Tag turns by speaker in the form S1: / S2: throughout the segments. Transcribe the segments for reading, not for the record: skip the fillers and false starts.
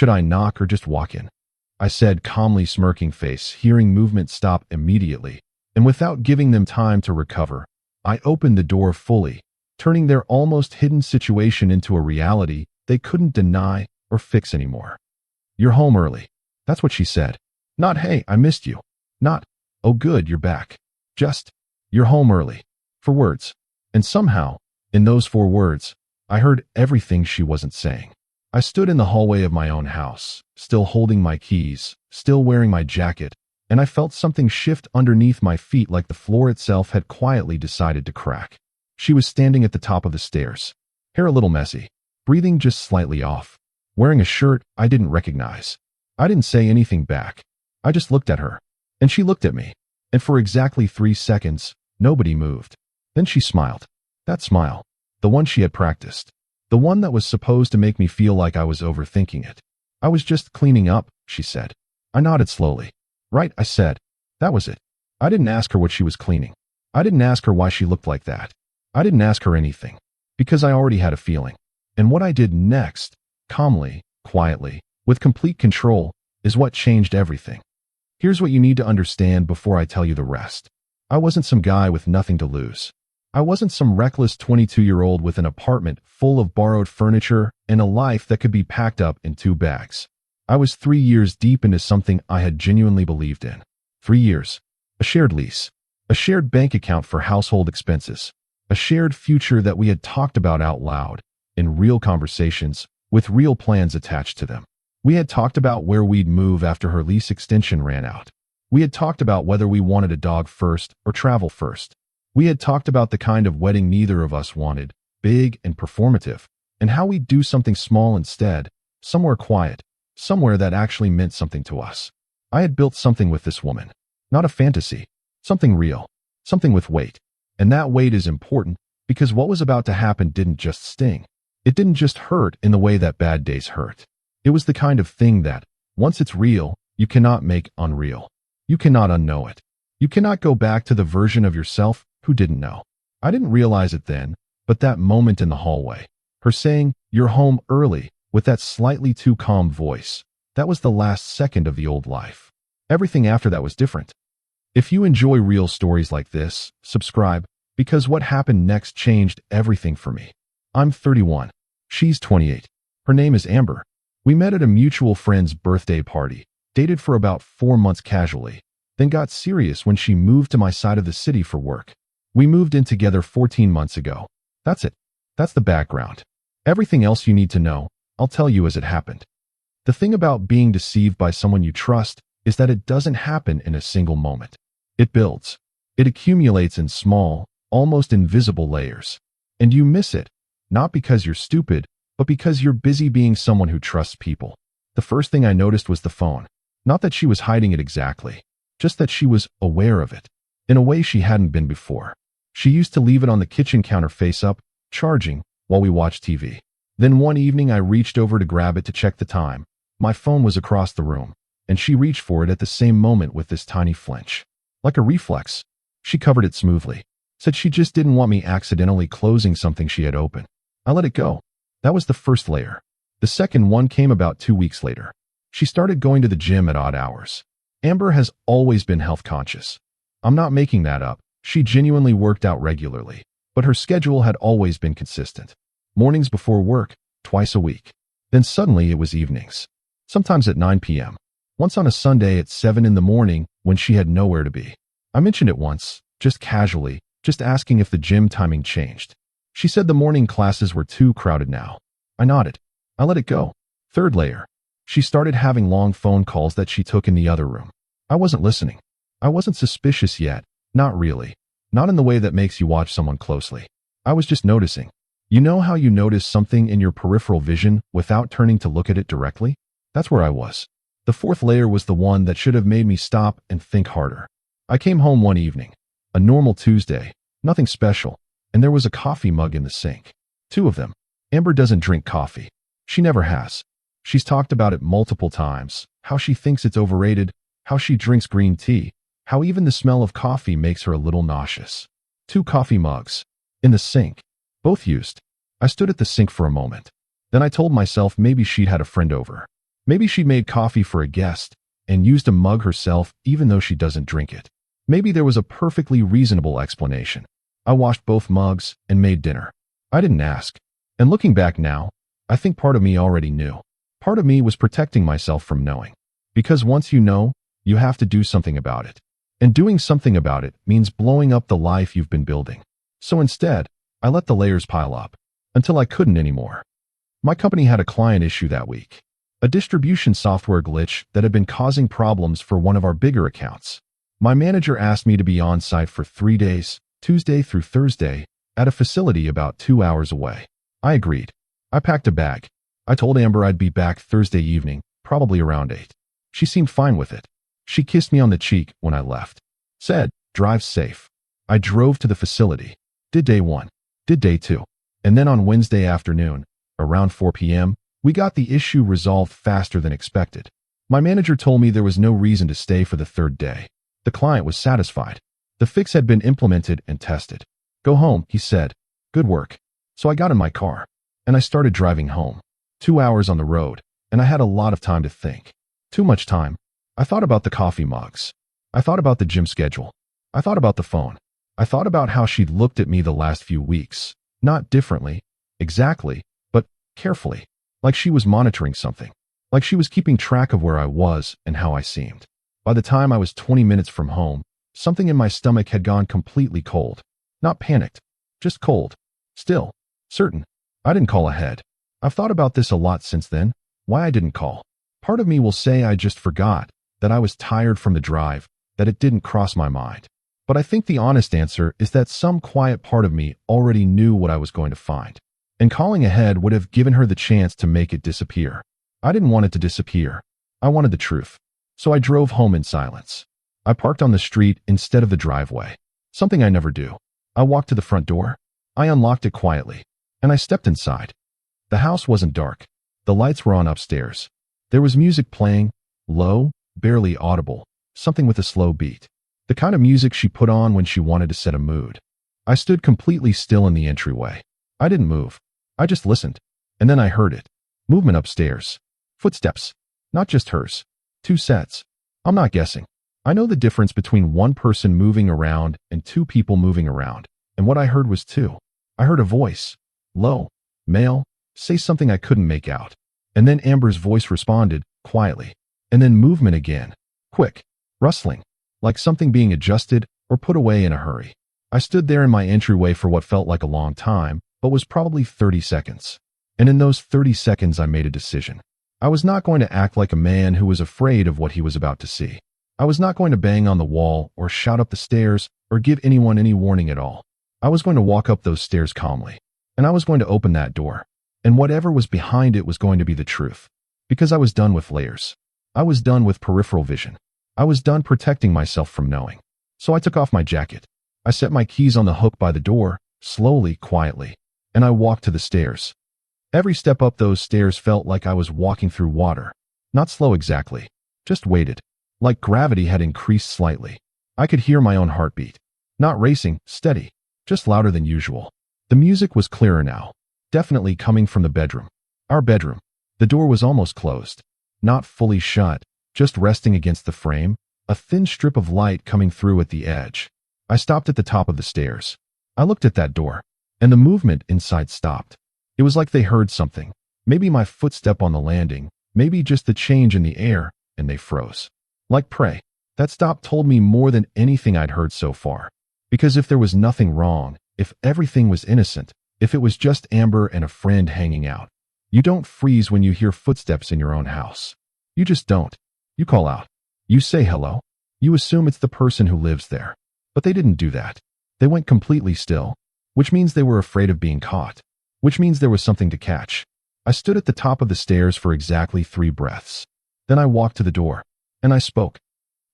S1: Should I knock or just walk in? I said, calmly, smirking face, hearing movement stop immediately. And without giving them time to recover, I opened the door fully, turning their almost hidden situation into a reality they couldn't deny or fix anymore. "You're home early." That's what she said. Not, "Hey, I missed you." Not, "Oh good, you're back." Just, "You're home early." 4 words. And somehow, in those 4 words, I heard everything she wasn't saying. I stood in the hallway of my own house, still holding my keys, still wearing my jacket, and I felt something shift underneath my feet, like the floor itself had quietly decided to crack. She was standing at the top of the stairs, hair a little messy, breathing just slightly off, wearing a shirt I didn't recognize. I didn't say anything back. I just looked at her, and she looked at me, and for exactly 3 seconds, nobody moved. Then she smiled. That smile, the one she had practiced, the one that was supposed to make me feel like I was overthinking it. "I was just cleaning up," she said. I nodded slowly. "Right," I said. That was it. I didn't ask her what she was cleaning. I didn't ask her why she looked like that. I didn't ask her anything, because I already had a feeling. And what I did next, calmly, quietly, with complete control, is what changed everything. Here's what you need to understand before I tell you the rest. I wasn't some guy with nothing to lose. I wasn't some reckless 22-year-old with an apartment full of borrowed furniture and a life that could be packed up in 2 bags. I was 3 years deep into something I had genuinely believed in. 3 years. A shared lease. A shared bank account for household expenses. A shared future that we had talked about out loud, in real conversations, with real plans attached to them. We had talked about where we'd move after her lease extension ran out. We had talked about whether we wanted a dog first or travel first. We had talked about the kind of wedding neither of us wanted, big and performative, and how we'd do something small instead, somewhere quiet, somewhere that actually meant something to us. I had built something with this woman. Not a fantasy, something real, something with weight. And that weight is important because what was about to happen didn't just sting. It didn't just hurt in the way that bad days hurt. It was the kind of thing that, once it's real, you cannot make unreal. You cannot unknow it. You cannot go back to the version of yourself who didn't know. I didn't realize it then, but that moment in the hallway, her saying, "You're home early," with that slightly too calm voice, that was the last second of the old life. Everything after that was different. If you enjoy real stories like this, subscribe, because what happened next changed everything for me. I'm 31. She's 28. Her name is Amber. We met at a mutual friend's birthday party, dated for about 4 months casually, then got serious when she moved to my side of the city for work. We moved in together 14 months ago. That's it. That's the background. Everything else you need to know, I'll tell you as it happened. The thing about being deceived by someone you trust is that it doesn't happen in a single moment. It builds. It accumulates in small, almost invisible layers. And you miss it, not because you're stupid, but because you're busy being someone who trusts people. The first thing I noticed was the phone. Not that she was hiding it exactly, just that she was aware of it, in a way she hadn't been before. She used to leave it on the kitchen counter face up, charging, while we watched TV. Then one evening I reached over to grab it to check the time. My phone was across the room, and she reached for it at the same moment with this tiny flinch. Like a reflex, she covered it smoothly, said she just didn't want me accidentally closing something she had open. I let it go. That was the first layer. The second one came about 2 weeks later. She started going to the gym at odd hours. Amber has always been health conscious. I'm not making that up. She genuinely worked out regularly, but her schedule had always been consistent. Mornings before work, twice a week. Then suddenly it was evenings. Sometimes at 9 p.m. Once on a Sunday at 7 in the morning when she had nowhere to be. I mentioned it once, just casually, just asking if the gym timing changed. She said the morning classes were too crowded now. I nodded. I let it go. Third layer. She started having long phone calls that she took in the other room. I wasn't listening. I wasn't suspicious yet. Not really. Not in the way that makes you watch someone closely. I was just noticing. You know how you notice something in your peripheral vision without turning to look at it directly? That's where I was. The fourth layer was the one that should have made me stop and think harder. I came home one evening. A normal Tuesday. Nothing special. And there was a coffee mug in the sink. 2 of them. Amber doesn't drink coffee. She never has. She's talked about it multiple times, how she thinks it's overrated, how she drinks green tea, how even the smell of coffee makes her a little nauseous. 2 coffee mugs. In the sink. Both used. I stood at the sink for a moment. Then I told myself maybe she'd had a friend over. Maybe she made coffee for a guest and used a mug herself even though she doesn't drink it. Maybe there was a perfectly reasonable explanation. I washed both mugs and made dinner. I didn't ask. And looking back now, I think part of me already knew. Part of me was protecting myself from knowing. Because once you know, you have to do something about it. And doing something about it means blowing up the life you've been building. So instead, I let the layers pile up until I couldn't anymore. My company had a client issue that week. A distribution software glitch that had been causing problems for one of our bigger accounts. My manager asked me to be on site for 3 days, Tuesday through Thursday, at a facility about 2 hours away. I agreed. I packed a bag. I told Amber I'd be back Thursday evening, probably around 8. She seemed fine with it. She kissed me on the cheek when I left. Said, "Drive safe." I drove to the facility. Did day 1. Did day 2. And then on Wednesday afternoon, around 4 p.m., we got the issue resolved faster than expected. My manager told me there was no reason to stay for the 3rd day. The client was satisfied. The fix had been implemented and tested. "Go home," he said. "Good work." So I got in my car, and I started driving home. 2 hours on the road, and I had a lot of time to think. Too much time. I thought about the coffee mugs. I thought about the gym schedule. I thought about the phone. I thought about how she'd looked at me the last few weeks. Not differently, exactly, but carefully. Like she was monitoring something. Like she was keeping track of where I was and how I seemed. By the time I was 20 minutes from home, something in my stomach had gone completely cold. Not panicked, just cold. Still, certain. I didn't call ahead. I've thought about this a lot since then, why I didn't call. Part of me will say I just forgot, that I was tired from the drive, that it didn't cross my mind. But I think the honest answer is that some quiet part of me already knew what I was going to find. And calling ahead would have given her the chance to make it disappear. I didn't want it to disappear. I wanted the truth. So I drove home in silence. I parked on the street instead of the driveway. Something I never do. I walked to the front door. I unlocked it quietly. And I stepped inside. The house wasn't dark. The lights were on upstairs. There was music playing, low, barely audible, something with a slow beat. The kind of music she put on when she wanted to set a mood. I stood completely still in the entryway. I didn't move. I just listened. And then I heard it. Movement upstairs. Footsteps. Not just hers. 2 sets. I'm not guessing. I know the difference between one person moving around and 2 people moving around. And what I heard was 2. I heard a voice. Low. Male. Say something I couldn't make out. And then Amber's voice responded, quietly. And then movement again. Quick. Rustling. Like something being adjusted or put away in a hurry. I stood there in my entryway for what felt like a long time, but was probably 30 seconds. And in those 30 seconds I made a decision. I was not going to act like a man who was afraid of what he was about to see. I was not going to bang on the wall or shout up the stairs or give anyone any warning at all. I was going to walk up those stairs calmly. And I was going to open that door. And whatever was behind it was going to be the truth. Because I was done with layers. I was done with peripheral vision. I was done protecting myself from knowing. So I took off my jacket. I set my keys on the hook by the door, slowly, quietly. And I walked to the stairs. Every step up those stairs felt like I was walking through water. Not slow exactly. Just weighted. Like gravity had increased slightly. I could hear my own heartbeat. Not racing, steady. Just louder than usual. The music was clearer now. Definitely coming from the bedroom. Our bedroom. The door was almost closed. Not fully shut, just resting against the frame, a thin strip of light coming through at the edge. I stopped at the top of the stairs. I looked at that door, and the movement inside stopped. It was like they heard something. Maybe my footstep on the landing, maybe just the change in the air, and they froze. Like prey. That stop told me more than anything I'd heard so far. Because if there was nothing wrong, if everything was innocent, if it was just Amber and a friend hanging out, you don't freeze when you hear footsteps in your own house. You just don't. You call out. You say hello. You assume it's the person who lives there. But they didn't do that. They went completely still, which means they were afraid of being caught, which means there was something to catch. I stood at the top of the stairs for exactly 3 breaths. Then I walked to the door, and I spoke.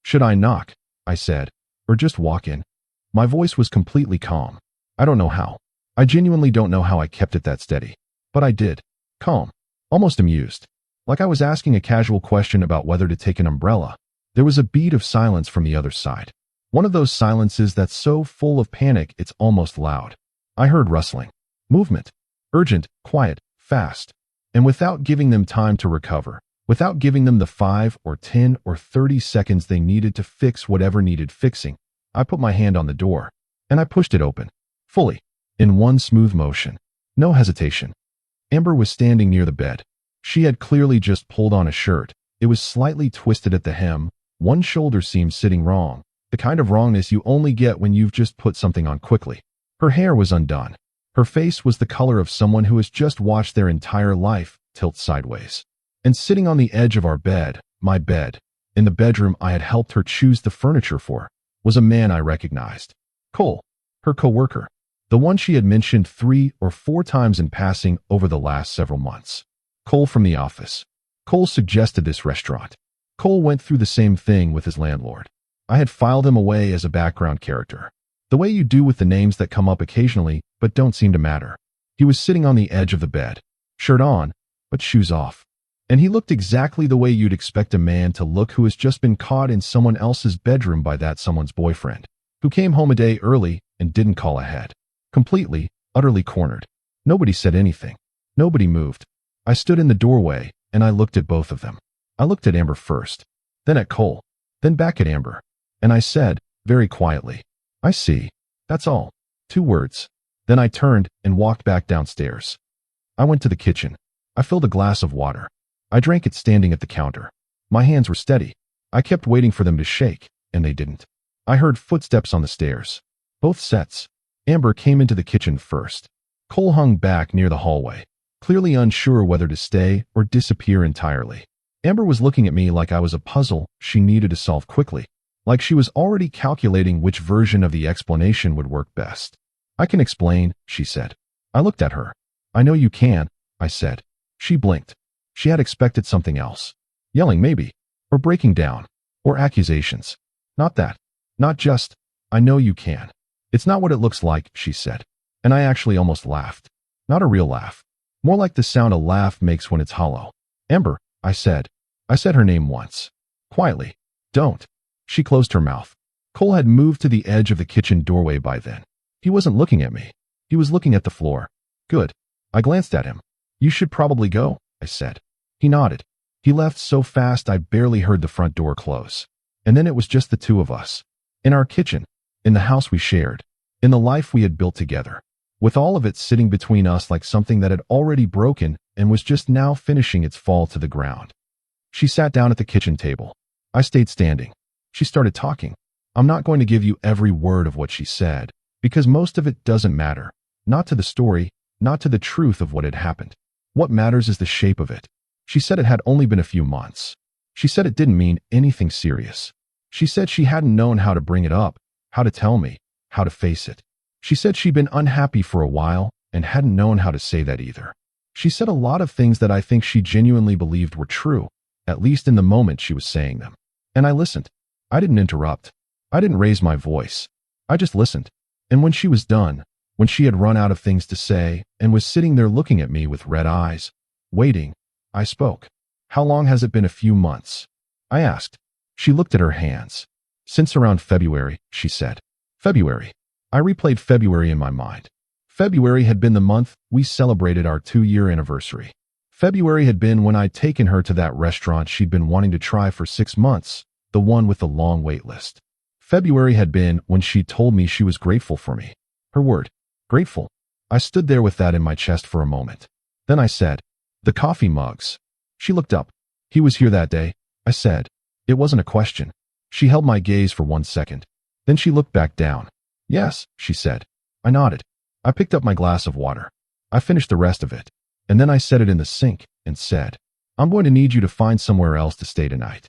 S1: Should I knock? I said, or just walk in? My voice was completely calm. I don't know how. I genuinely don't know how I kept it that steady. But I did. Calm. Almost amused. Like I was asking a casual question about whether to take an umbrella. There was a beat of silence from the other side. One of those silences that's so full of panic it's almost loud. I heard rustling. Movement. Urgent, quiet, fast. And without giving them time to recover, without giving them the 5 or 10 or 30 seconds they needed to fix whatever needed fixing. I put my hand on the door, and I pushed it open, fully, in one smooth motion. No hesitation. Amber was standing near the bed. She had clearly just pulled on a shirt. It was slightly twisted at the hem. One shoulder seam sitting wrong, the kind of wrongness you only get when you've just put something on quickly. Her hair was undone. Her face was the color of someone who has just watched their entire life tilt sideways. And sitting on the edge of our bed, my bed, in the bedroom I had helped her choose the furniture for, was a man I recognized. Qley, her coworker, the one she had mentioned 3 or 4 times in passing over the last several months. Qley from the office. Qley suggested this restaurant. Qley went through the same thing with his landlord. I had filed him away as a background character, the way you do with the names that come up occasionally but don't seem to matter. He was sitting on the edge of the bed, shirt on, but shoes off. And he looked exactly the way you'd expect a man to look who has just been caught in someone else's bedroom by that someone's boyfriend, who came home a day early and didn't call ahead. Completely, utterly cornered. Nobody said anything. Nobody moved. I stood in the doorway, and I looked at both of them. I looked at Amber first, then at Qley, then back at Amber. And I said, very quietly, "I see. That's all." 2 words. Then I turned and walked back downstairs. I went to the kitchen. I filled a glass of water. I drank it standing at the counter. My hands were steady. I kept waiting for them to shake, and they didn't. I heard footsteps on the stairs. Both sets. Amber came into the kitchen first. Qley hung back near the hallway, clearly unsure whether to stay or disappear entirely. Amber was looking at me like I was a puzzle she needed to solve quickly, like she was already calculating which version of the explanation would work best. "I can explain," she said. I looked at her. "I know you can," I said. She blinked. She had expected something else. Yelling maybe, or breaking down, or accusations. Not that. Not just, "I know you can." "It's not what it looks like," she said. And I actually almost laughed. Not a real laugh. More like the sound a laugh makes when it's hollow. "Amber," I said. I said her name once. Quietly. "Don't." She closed her mouth. Qley had moved to the edge of the kitchen doorway by then. He wasn't looking at me. He was looking at the floor. Good. I glanced at him. "You should probably go," I said. He nodded. He left so fast I barely heard the front door close. And then it was just the 2 of us. In our kitchen. In the house we shared. In the life we had built together. With all of it sitting between us like something that had already broken and was just now finishing its fall to the ground. She sat down at the kitchen table. I stayed standing. She started talking. I'm not going to give you every word of what she said, because most of it doesn't matter. Not to the story, not to the truth of what had happened. What matters is the shape of it. She said it had only been a few months. She said it didn't mean anything serious. She said she hadn't known how to bring it up, how to tell me, how to face it. She said she'd been unhappy for a while and hadn't known how to say that either. She said a lot of things that I think she genuinely believed were true, at least in the moment she was saying them. And I listened. I didn't interrupt. I didn't raise my voice. I just listened. And when she was done, when she had run out of things to say and was sitting there looking at me with red eyes, waiting, I spoke. "How long has it been?" "A few months," I asked. She looked at her hands. "Since around February," she said. February. I replayed February in my mind. February had been the month we celebrated our 2-year anniversary. February had been when I'd taken her to that restaurant she'd been wanting to try for 6 months, the one with the long wait list. February had been when she told me she was grateful for me. Her word. Grateful. I stood there with that in my chest for a moment. Then I said, "The coffee mugs." She looked up. "He was here that day," I said. It wasn't a question. She held my gaze for 1 second. Then she looked back down. "Yes," she said. I nodded. I picked up my glass of water. I finished the rest of it. And then I set it in the sink and said, "I'm going to need you to find somewhere else to stay tonight."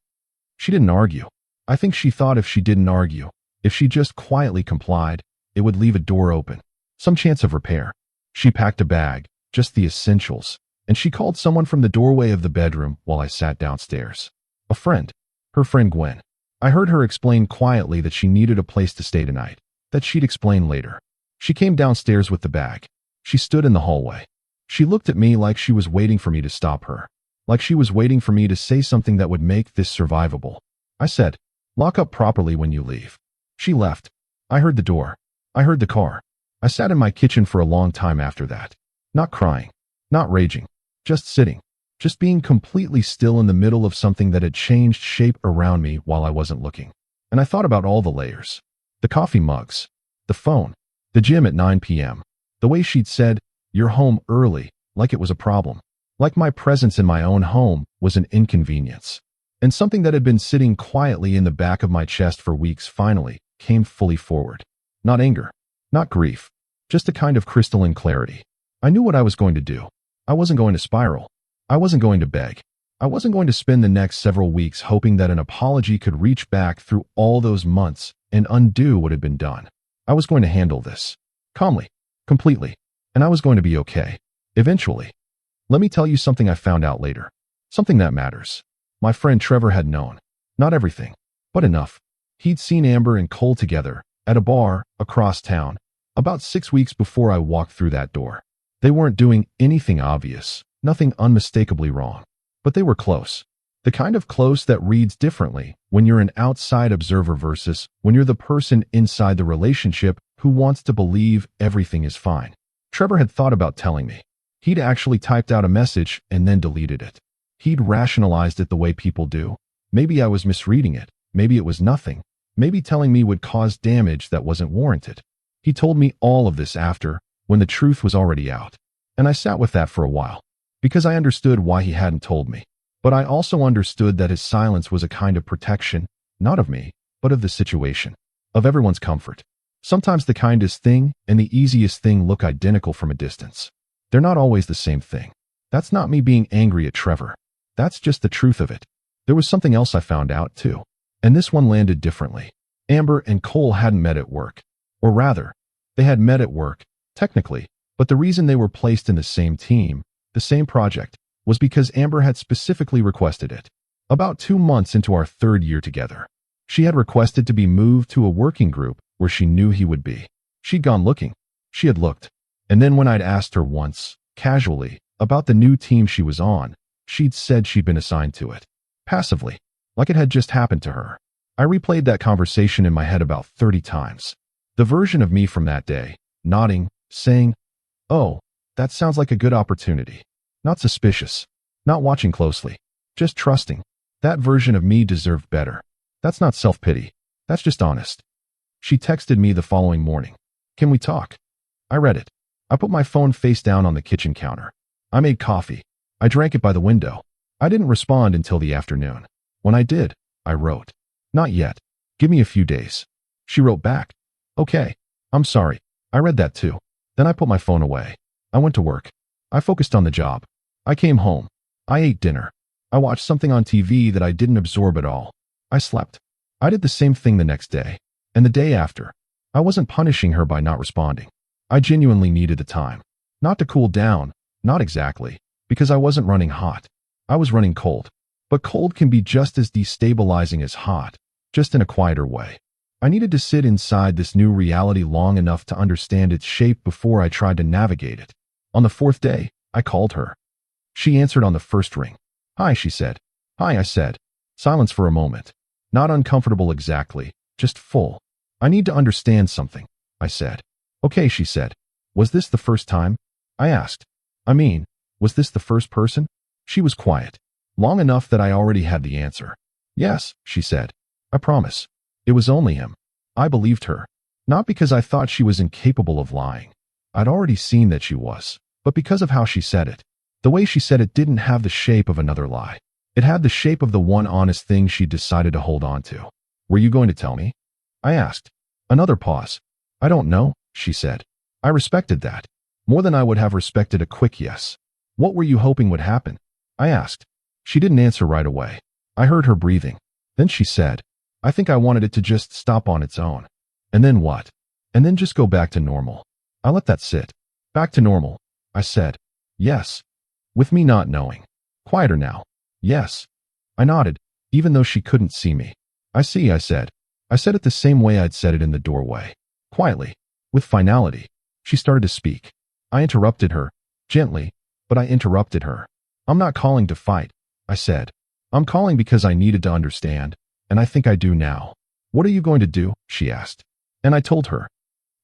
S1: She didn't argue. I think she thought if she didn't argue, if she just quietly complied, it would leave a door open. Some chance of repair. She packed a bag, just the essentials, and she called someone from the doorway of the bedroom while I sat downstairs. A friend. Her friend Gwen. I heard her explain quietly that she needed a place to stay tonight, that she'd explain later. She came downstairs with the bag. She stood in the hallway. She looked at me like she was waiting for me to stop her, like she was waiting for me to say something that would make this survivable. I said, "Lock up properly when you leave." She left. I heard the door. I heard the car. I sat in my kitchen for a long time after that. Not crying. Not raging. Just sitting. Just being completely still in the middle of something that had changed shape around me while I wasn't looking. And I thought about all the layers. The coffee mugs, the phone, the gym at 9 p.m., the way she'd said, "You're home early," like it was a problem. Like my presence in my own home was an inconvenience. And something that had been sitting quietly in the back of my chest for weeks finally came fully forward. Not anger, not grief, just a kind of crystalline clarity. I knew what I was going to do. I wasn't going to spiral. I wasn't going to beg. I wasn't going to spend the next several weeks hoping that an apology could reach back through all those months and undo what had been done. I was going to handle this calmly, completely, and I was going to be okay. Eventually. Let me tell you something I found out later. Something that matters. My friend Trevor had known. Not everything, but enough. He'd seen Amber and Qley together at a bar across town about 6 weeks before I walked through that door. They weren't doing anything obvious, nothing unmistakably wrong, but they were close. The kind of close that reads differently when you're an outside observer versus when you're the person inside the relationship who wants to believe everything is fine. Trevor had thought about telling me. He'd actually typed out a message and then deleted it. He'd rationalized it the way people do. Maybe I was misreading it. Maybe it was nothing. Maybe telling me would cause damage that wasn't warranted. He told me all of this after, when the truth was already out. And I sat with that for a while, because I understood why he hadn't told me. But I also understood that his silence was a kind of protection, not of me, but of the situation, of everyone's comfort. Sometimes the kindest thing and the easiest thing look identical from a distance. They're not always the same thing. That's not me being angry at Trevor. That's just the truth of it. There was something else I found out, too. And this one landed differently. Amber and Qley hadn't met at work. Or rather, they had met at work, technically, but the reason they were placed in the same team, the same project, was because Amber had specifically requested it. About 2 months into our 3rd year together, she had requested to be moved to a working group where she knew he would be. She'd gone looking. She had looked. And then when I'd asked her once, casually, about the new team she was on, she'd said she'd been assigned to it. Passively, like it had just happened to her. I replayed that conversation in my head about 30 times. The version of me from that day, nodding, saying, "Oh, that sounds like a good opportunity." Not suspicious, not watching closely, just trusting. That version of me deserved better. That's not self-pity. That's just honest. She texted me the following morning. "Can we talk?" I read it. I put my phone face down on the kitchen counter. I made coffee. I drank it by the window. I didn't respond until the afternoon. When I did, I wrote, "Not yet. Give me a few days." She wrote back, "Okay. I'm sorry." I read that too. Then I put my phone away. I went to work. I focused on the job. I came home. I ate dinner. I watched something on TV that I didn't absorb at all. I slept. I did the same thing the next day. And the day after. I wasn't punishing her by not responding. I genuinely needed the time. Not to cool down, not exactly, because I wasn't running hot. I was running cold. But cold can be just as destabilizing as hot, just in a quieter way. I needed to sit inside this new reality long enough to understand its shape before I tried to navigate it. On the 4th day, I called her. She answered on the first ring. "Hi," she said. "Hi," I said. Silence for a moment. Not uncomfortable exactly, just full. "I need to understand something," I said. "Okay," she said. "Was this the first time?" I asked. Was this the first person? She was quiet. Long enough that I already had the answer. "Yes," she said. "I promise. It was only him." I believed her. Not because I thought she was incapable of lying. I'd already seen that she was. But because of how she said it. The way she said it didn't have the shape of another lie. It had the shape of the one honest thing she'd decided to hold on to. "Were you going to tell me?" I asked. Another pause. "I don't know," she said. I respected that. More than I would have respected a quick yes. "What were you hoping would happen?" I asked. She didn't answer right away. I heard her breathing. Then she said, "I think I wanted it to just stop on its own." "And then what?" "And then just go back to normal." I let that sit. "Back to normal," I said. "Yes." With me not knowing. Quieter now. "Yes." I nodded, even though she couldn't see me. "I see," I said. I said it the same way I'd said it in the doorway. Quietly. With finality. She started to speak. I interrupted her. Gently, but I interrupted her. "I'm not calling to fight," I said. "I'm calling because I needed to understand, and I think I do now." "What are you going to do?" she asked. And I told her.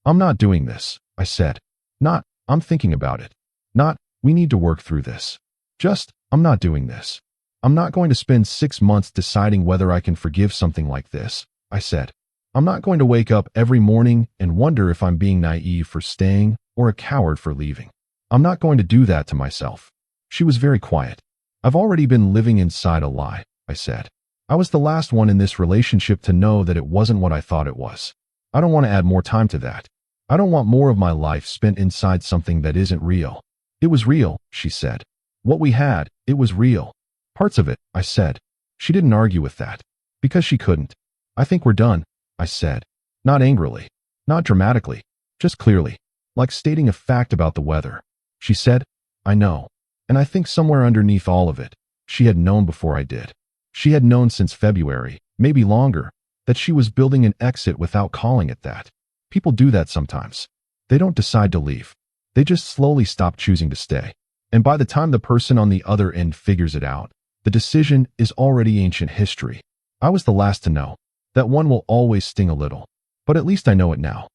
S1: "I'm not doing this," I said. "Not, I'm thinking about it. Not, we need to work through this. Just, I'm not doing this. I'm not going to spend 6 months deciding whether I can forgive something like this, I said. I'm not going to wake up every morning and wonder if I'm being naive for staying or a coward for leaving. I'm not going to do that to myself. She was very quiet. I've already been living inside a lie, I said. I was the last one in this relationship to know that it wasn't what I thought it was. I don't want to add more time to that. I don't want more of my life spent inside something that isn't real. It was real, she said. What we had, it was real. Parts of it, I said. She didn't argue with that. Because she couldn't. I think we're done, I said. Not angrily. Not dramatically. Just clearly. Like stating a fact about the weather. She said, I know. And I think somewhere underneath all of it, she had known before I did. She had known since February, maybe longer, that she was building an exit without calling it that. People do that sometimes. They don't decide to leave. They just slowly stop choosing to stay. And by the time the person on the other end figures it out, the decision is already ancient history. I was the last to know. That one will always sting a little. But at least I know it now.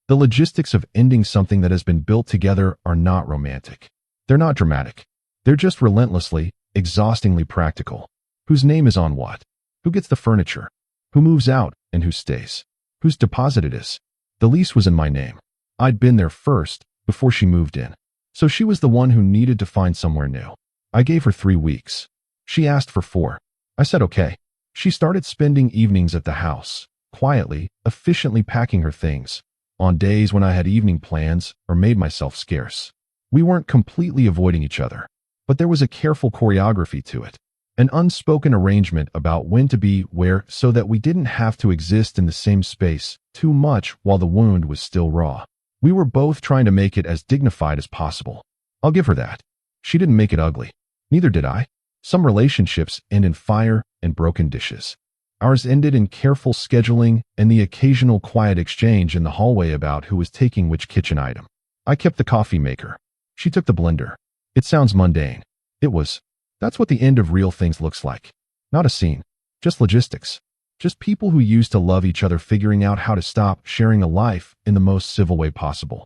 S1: The logistics of ending something that has been built together are not romantic. They're not dramatic. They're just relentlessly, exhaustingly practical. Whose name is on what? Who gets the furniture? Who moves out and who stays? Whose deposit it is? The lease was in my name. I'd been there first, before she moved in. So she was the one who needed to find somewhere new. I gave her 3 weeks. She asked for 4. I said okay. She started spending evenings at the house, quietly, efficiently packing her things, on days when I had evening plans or made myself scarce. We weren't completely avoiding each other, but there was a careful choreography to it. An unspoken arrangement about when to be where so that we didn't have to exist in the same space too much while the wound was still raw. We were both trying to make it as dignified as possible. I'll give her that. She didn't make it ugly. Neither did I. Some relationships end in fire and broken dishes. Ours ended in careful scheduling and the occasional quiet exchange in the hallway about who was taking which kitchen item. I kept the coffee maker. She took the blender. It sounds mundane. It was. That's what the end of real things looks like. Not a scene. Just logistics. Just people who used to love each other figuring out how to stop sharing a life in the most civil way possible.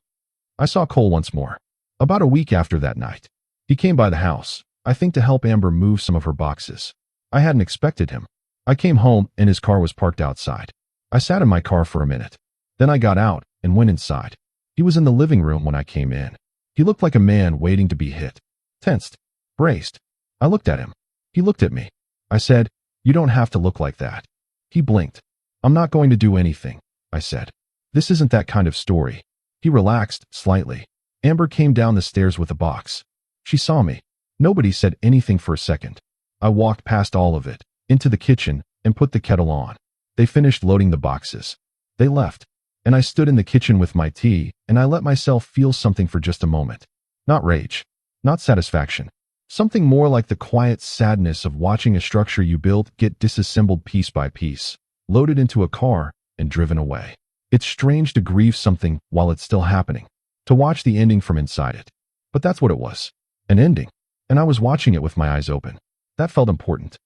S1: I saw Cole once more. About a week after that night. He came by the house, I think to help Amber move some of her boxes. I hadn't expected him. I came home and his car was parked outside. I sat in my car for a minute. Then I got out and went inside. He was in the living room when I came in. He looked like a man waiting to be hit. Tensed. Braced. I looked at him. He looked at me. I said, "You don't have to look like that." He blinked. "I'm not going to do anything," I said. "This isn't that kind of story." He relaxed slightly. Amber came down the stairs with a box. She saw me. Nobody said anything for a second. I walked past all of it, into the kitchen, and put the kettle on. They finished loading the boxes. They left. And I stood in the kitchen with my tea, and I let myself feel something for just a moment. Not rage. Not satisfaction. Something more like the quiet sadness of watching a structure you built get disassembled piece by piece, loaded into a car, and driven away. It's strange to grieve something while it's still happening, to watch the ending from inside it. But that's what it was. An ending. And I was watching it with my eyes open. That felt important.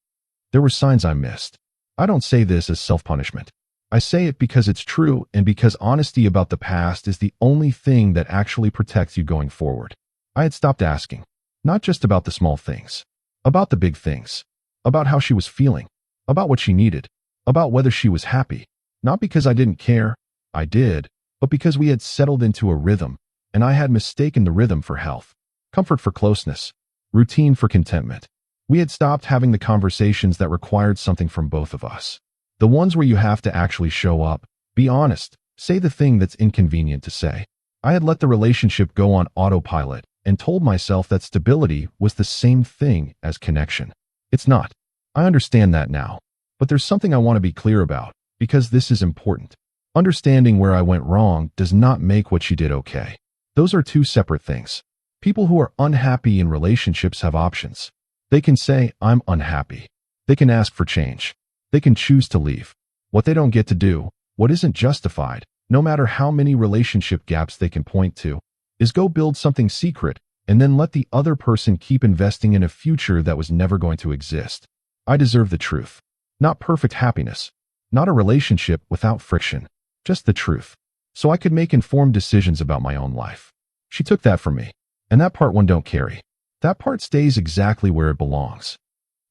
S1: There were signs I missed. I don't say this as self-punishment. I say it because it's true and because honesty about the past is the only thing that actually protects you going forward. I had stopped asking. Not just about the small things. About the big things. About how she was feeling. About what she needed. About whether she was happy. Not because I didn't care. I did. But because we had settled into a rhythm, and I had mistaken the rhythm for health. Comfort for closeness. Routine for contentment. We had stopped having the conversations that required something from both of us. The ones where you have to actually show up, be honest, say the thing that's inconvenient to say. I had let the relationship go on autopilot and told myself that stability was the same thing as connection. It's not. I understand that now. But there's something I want to be clear about, because this is important. Understanding where I went wrong does not make what she did okay. Those are two separate things. People who are unhappy in relationships have options. They can say, "I'm unhappy." They can ask for change. They can choose to leave. What they don't get to do, what isn't justified, no matter how many relationship gaps they can point to, is go build something secret and then let the other person keep investing in a future that was never going to exist. I deserve the truth. Not perfect happiness. Not a relationship without friction. Just the truth. So I could make informed decisions about my own life. She took that from me. And that part one don't carry. That part stays exactly where it belongs.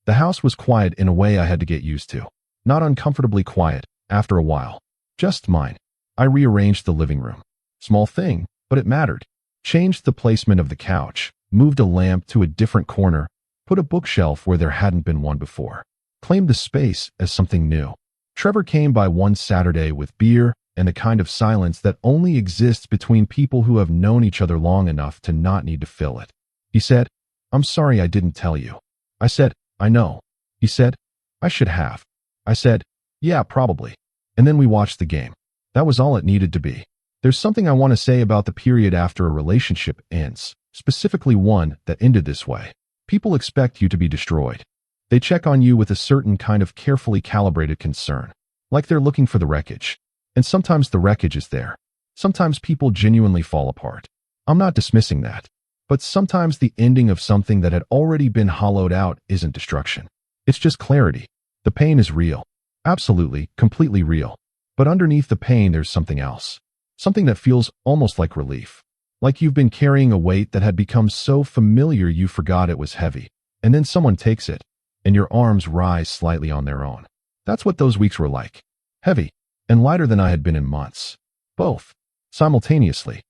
S1: The house was quiet in a way I had to get used to. Not uncomfortably quiet, after a while. Just mine. I rearranged the living room. Small thing, but it mattered. Changed the placement of the couch, moved a lamp to a different corner, put a bookshelf where there hadn't been one before. Claimed the space as something new. Trevor came by one Saturday with beer and the kind of silence that only exists between people who have known each other long enough to not need to fill it. He said, "I'm sorry I didn't tell you." I said, "I know." He said, "I should have." I said, "Yeah, probably." And then we watched the game. That was all it needed to be. There's something I want to say about the period after a relationship ends, specifically one that ended this way. People expect you to be destroyed. They check on you with a certain kind of carefully calibrated concern, like they're looking for the wreckage. And sometimes the wreckage is there. Sometimes people genuinely fall apart. I'm not dismissing that. But sometimes the ending of something that had already been hollowed out isn't destruction. It's just clarity. The pain is real. Absolutely, completely real. But underneath the pain, there's something else. Something that feels almost like relief. Like you've been carrying a weight that had become so familiar you forgot it was heavy. And then someone takes it, and your arms rise slightly on their own. That's what those weeks were like. Heavy, and lighter than I had been in months. Both. Simultaneously.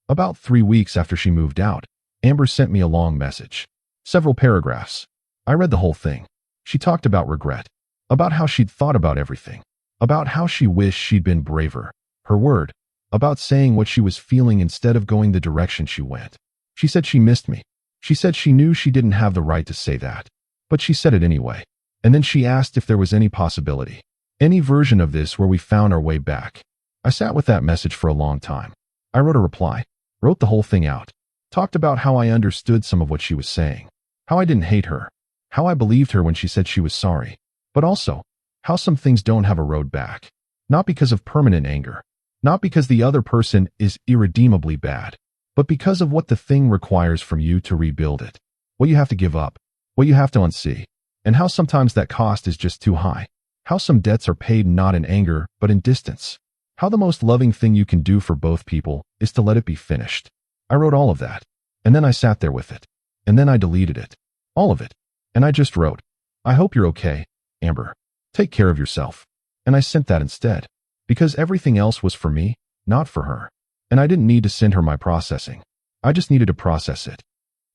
S1: About 3 weeks after she moved out, Amber sent me a long message. Several paragraphs. I read the whole thing. She talked about regret. About how she'd thought about everything. About how she wished she'd been braver. Her word. About saying what she was feeling instead of going the direction she went. She said she missed me. She said she knew she didn't have the right to say that. But she said it anyway. And then she asked if there was any possibility. Any version of this where we found our way back. I sat with that message for a long time. I wrote a reply. Wrote the whole thing out. Talked about how I understood some of what she was saying. How I didn't hate her. How I believed her when she said she was sorry. But also, how some things don't have a road back. Not because of permanent anger. Not because the other person is irredeemably bad. But because of what the thing requires from you to rebuild it. What you have to give up. What you have to unsee. And how sometimes that cost is just too high. How some debts are paid not in anger, but in distance. How the most loving thing you can do for both people is to let it be finished. I wrote all of that. And then I sat there with it. And then I deleted it. All of it. And I just wrote, "I hope you're okay, Amber. Take care of yourself." And I sent that instead. Because everything else was for me, not for her. And I didn't need to send her my processing. I just needed to process it.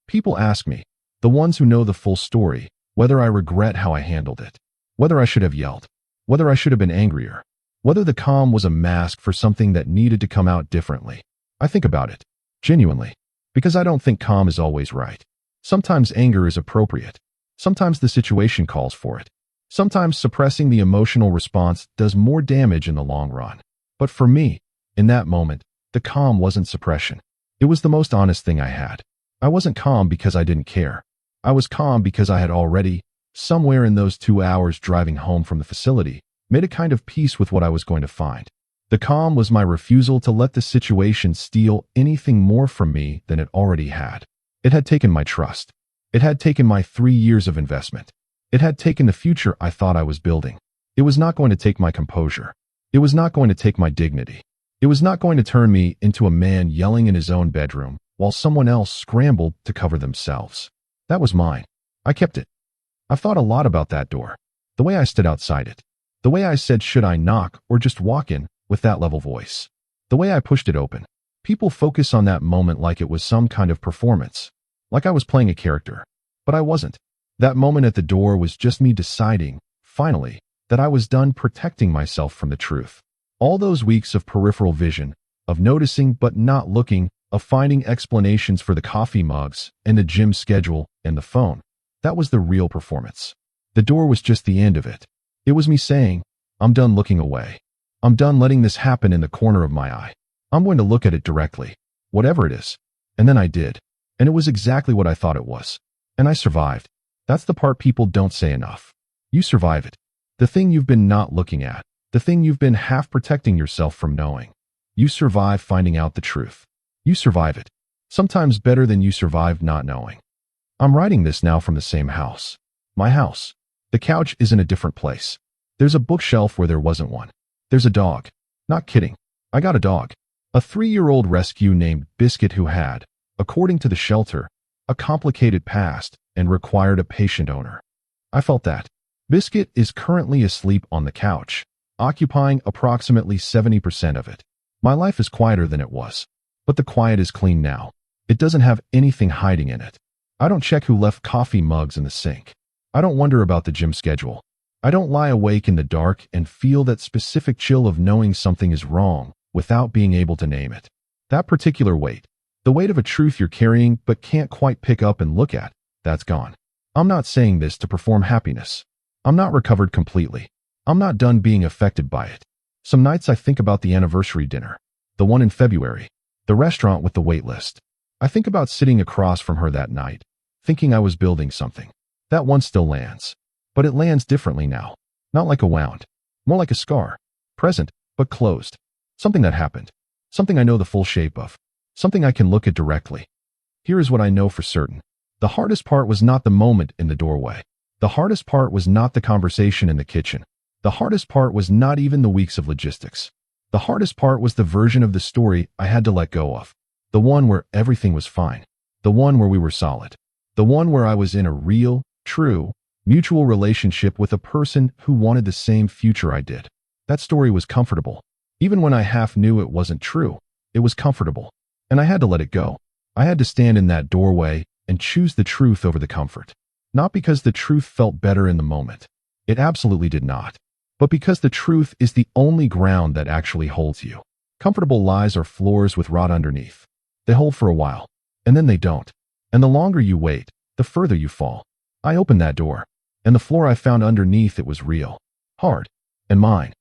S1: People ask me, the ones who know the full story, whether I regret how I handled it. Whether I should have yelled. Whether I should have been angrier. Whether the calm was a mask for something that needed to come out differently. I think about it. Genuinely. Because I don't think calm is always right. Sometimes anger is appropriate. Sometimes the situation calls for it. Sometimes suppressing the emotional response does more damage in the long run. But for me, in that moment, the calm wasn't suppression. It was the most honest thing I had. I wasn't calm because I didn't care. I was calm because I had already, somewhere in those 2 hours driving home from the facility, made a kind of peace with what I was going to find. The calm was my refusal to let the situation steal anything more from me than it already had. It had taken my trust. It had taken my 3 years of investment. It had taken the future I thought I was building. It was not going to take my composure. It was not going to take my dignity. It was not going to turn me into a man yelling in his own bedroom while someone else scrambled to cover themselves. That was mine. I kept it. I've thought a lot about that door. The way I stood outside it. The way I said, should I knock or just walk in, with that level voice. The way I pushed it open. People focus on that moment like it was some kind of performance. Like I was playing a character. But I wasn't. That moment at the door was just me deciding, finally, that I was done protecting myself from the truth. All those weeks of peripheral vision, of noticing but not looking, of finding explanations for the coffee mugs and the gym schedule and the phone. That was the real performance. The door was just the end of it. It was me saying, I'm done looking away. I'm done letting this happen in the corner of my eye. I'm going to look at it directly, whatever it is. And then I did. And it was exactly what I thought it was. And I survived. That's the part people don't say enough. You survive it. The thing you've been not looking at. The thing you've been half protecting yourself from knowing. You survive finding out the truth. You survive it. Sometimes better than you survived not knowing. I'm writing this now from the same house. My house. The couch is in a different place. There's a bookshelf where there wasn't one. There's a dog. Not kidding. I got a dog. A 3-year-old rescue named Biscuit who had, according to the shelter, a complicated past, and required a patient owner. I felt that. Biscuit is currently asleep on the couch, occupying approximately 70% of it. My life is quieter than it was, but the quiet is clean now. It doesn't have anything hiding in it. I don't check who left coffee mugs in the sink. I don't wonder about the gym schedule. I don't lie awake in the dark and feel that specific chill of knowing something is wrong without being able to name it. That particular weight, the weight of a truth you're carrying but can't quite pick up and look at, that's gone. I'm not saying this to perform happiness. I'm not recovered completely. I'm not done being affected by it. Some nights I think about the anniversary dinner, the one in February, the restaurant with the wait list. I think about sitting across from her that night, thinking I was building something. That one still lands, but it lands differently now. Not like a wound, more like a scar, present but closed. Something that happened, something I know the full shape of, something I can look at directly. Here is what I know for certain. The hardest part was not the moment in the doorway. The hardest part was not the conversation in the kitchen. The hardest part was not even the weeks of logistics. The hardest part was the version of the story I had to let go of. The one where everything was fine. The one where we were solid. The one where I was in a real, true, mutual relationship with a person who wanted the same future I did. That story was comfortable. Even when I half knew it wasn't true, it was comfortable. And I had to let it go. I had to stand in that doorway and choose the truth over the comfort. Not because the truth felt better in the moment. It absolutely did not. But because the truth is the only ground that actually holds you. Comfortable lies are floors with rot underneath. They hold for a while, and then they don't. And the longer you wait, the further you fall. I opened that door, and the floor I found underneath it was real, hard, and mine.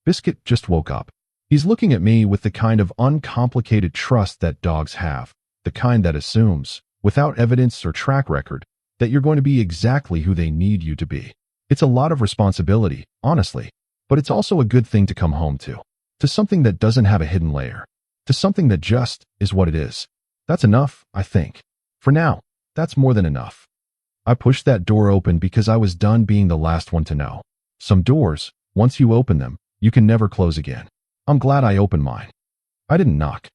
S1: Biscuit just woke up. He's looking at me with the kind of uncomplicated trust that dogs have, the kind that assumes, without evidence or track record, that you're going to be exactly who they need you to be. It's a lot of responsibility, honestly, but it's also a good thing to come home to something that doesn't have a hidden layer, to something that just is what it is. That's enough, I think. For now, that's more than enough. I pushed that door open because I was done being the last one to know. Some doors, once you open them, you can never close again. I'm glad I opened mine. I didn't knock.